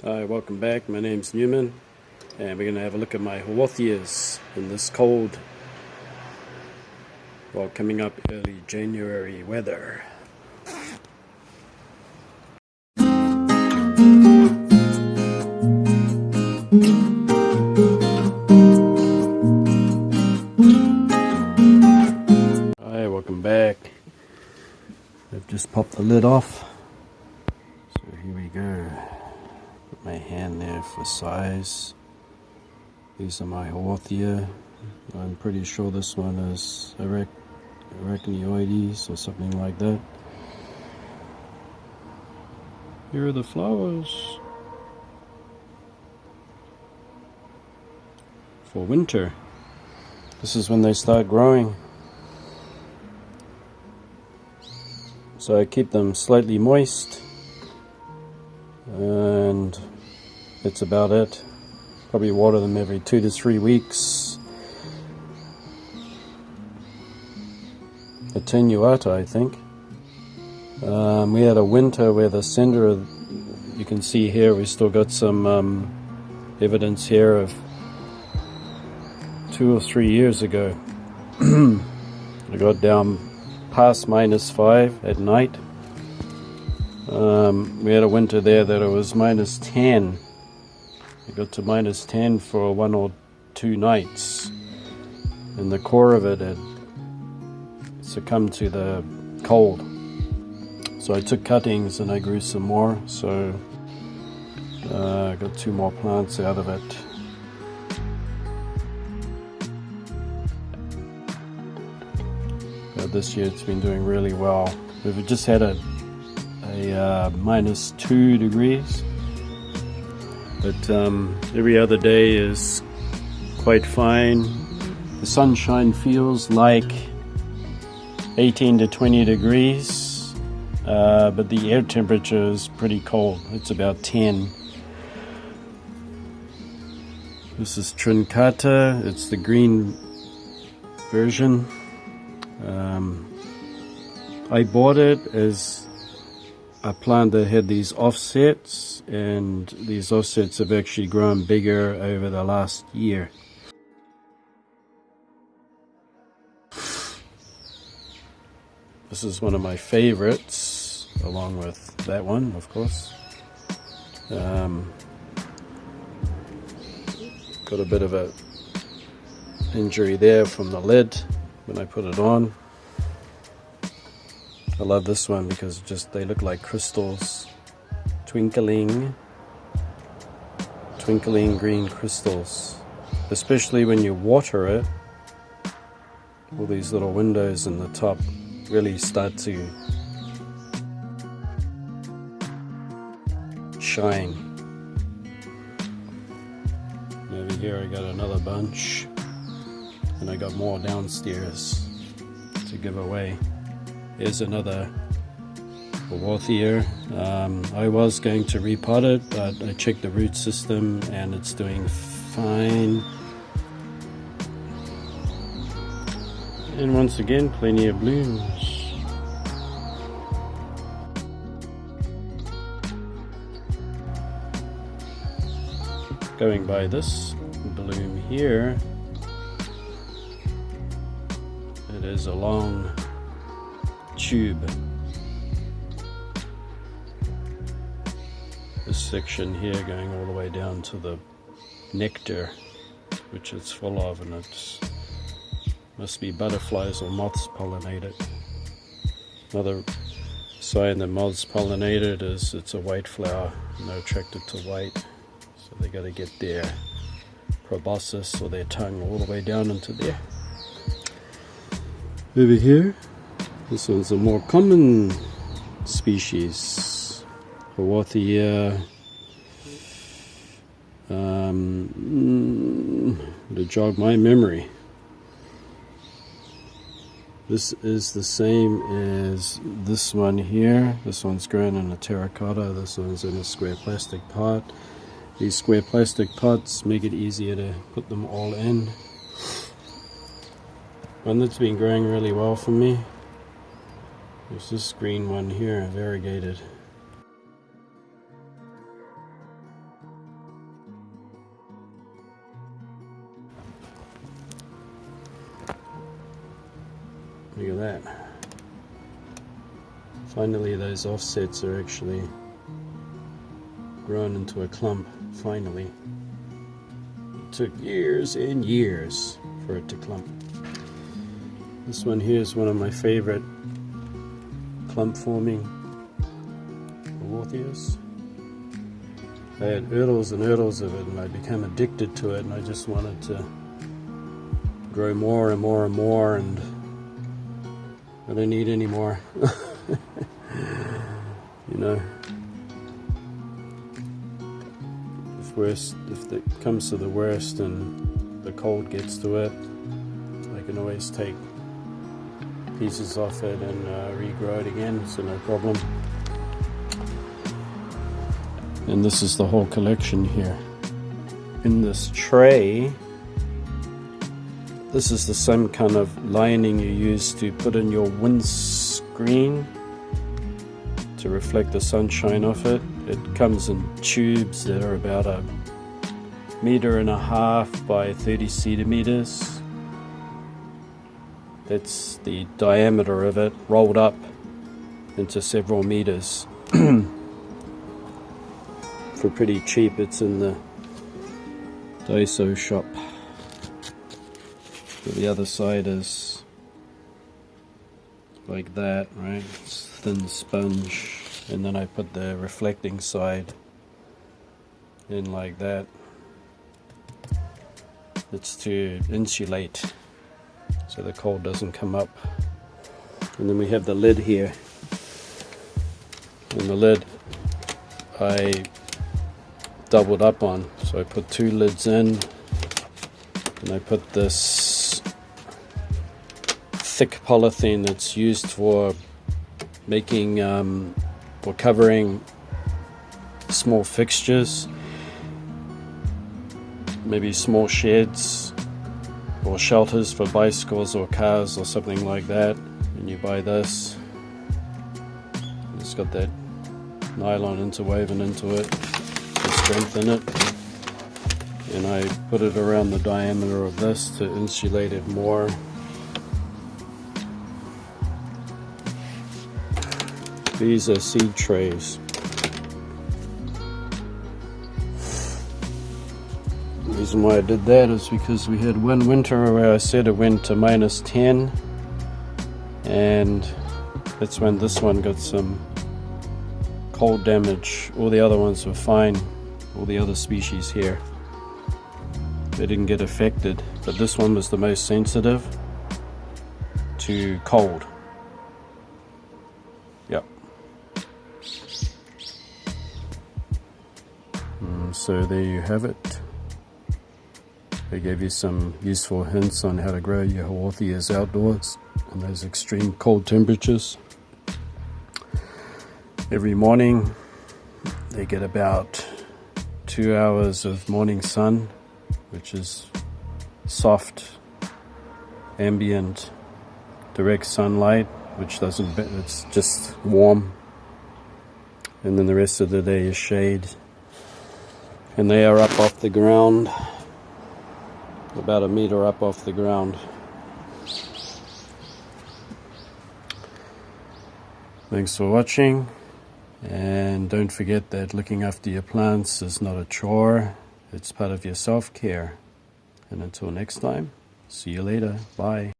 Hi, welcome back. My name's Newman, and we're going to have a look at my Haworthias in this cold, well, coming up early January weather. Hi, welcome back. I've just popped the lid off, so here we go. Put my hand there for size. These are my Haworthia. I'm pretty sure this one is Arachnoides or something like that. Here are the flowers for winter. This is when they start growing. So I keep them slightly moist, and that's about it. Probably water them every 2 to 3 weeks. Attenuata, I think. We had a winter where the center of, you can see here, we still got some evidence here of 2 or 3 years ago. I got down past -5 at night. We had a winter there that it was -10. It got to -10 for 1 or 2 nights, and the core of it had succumbed to the cold. So I took cuttings and I grew some more, so I got 2 more plants out of it. This year it's been doing really well. We've just had a -2 degrees, but every other day is quite fine. The sunshine feels like 18 to 20 degrees, but the air temperature is pretty cold. It's about 10. This is Trincata. It's the green version. I bought it as a plant that had these offsets, and these offsets have actually grown bigger over the last year. This is one of my favorites, along with that one, of course. Got a bit of a injury there from the lid when I put it on. I love this one because they look like crystals, twinkling green crystals, especially when you water it. All these little windows in the top really start to shine. And over here I got another bunch, and I got more downstairs to give away. Here's another Haworthia. I was going to repot it, but I checked the root system and it's doing fine. And once again, plenty of blooms. Going by this bloom here, it is a long tube. This section here going all the way down to the nectar, which it's full of, and it's must be butterflies or moths pollinate it. Another sign that moths pollinate it is it's a white flower, and they're attracted to white, so they got to get their proboscis or their tongue all the way down into there. Over here, this one's a more common species, Haworthia. To jog my memory, this is the same as this one here. This one's grown in a terracotta, this one's in a square plastic pot. These square plastic pots make it easier to put them all in. One that's been growing really well for me is this green one here, variegated. Look at that. Finally those offsets are actually grown into a clump. Finally. It took years and years for it to clump. This one here is one of my favorite clump forming Haworthias. I had hurdles and hurdles of it, and I became addicted to it, and I just wanted to grow more and more and more, and I don't need any more. You know, if it comes to the worst and the cold gets to it, I can always take pieces off it and regrow it again, so no problem. And this is the whole collection here. In this tray, this is the same kind of lining you use to put in your windscreen to reflect the sunshine off it. It comes in tubes that are about 1.5 meters by 30 centimeters. That's the diameter of it, rolled up into several meters. For pretty cheap. It's in the Daiso shop. So the other side is like that, right? It's thin sponge, and then I put the reflecting side in like that. It's to insulate so the cold doesn't come up. And then we have the lid here, and the lid I doubled up on, so I put 2 lids in, and I put this thick polythene that's used for making for covering small fixtures, maybe small sheds or shelters for bicycles or cars or something like that. And you buy this, it's got that nylon interwoven into it to strengthen it, and I put it around the diameter of this to insulate it more. These are seed trays. The reason why I did that is because we had one winter where I said it went to -10, and that's when this one got some cold damage. All the other ones were fine, all the other species here, they didn't get affected, but this one was the most sensitive to cold. Yep. So there you have it. I gave you some useful hints on how to grow your Haworthias outdoors in those extreme cold temperatures. Every morning they get about 2 hours of morning sun, which is soft, ambient, direct sunlight, which doesn't, it's just warm. And then the rest of the day is shade. And they are up off the ground, about 1 meter up off the ground. Thanks for watching, and don't forget that looking after your plants is not a chore, it's part of your self-care. And until next time, see you later, bye.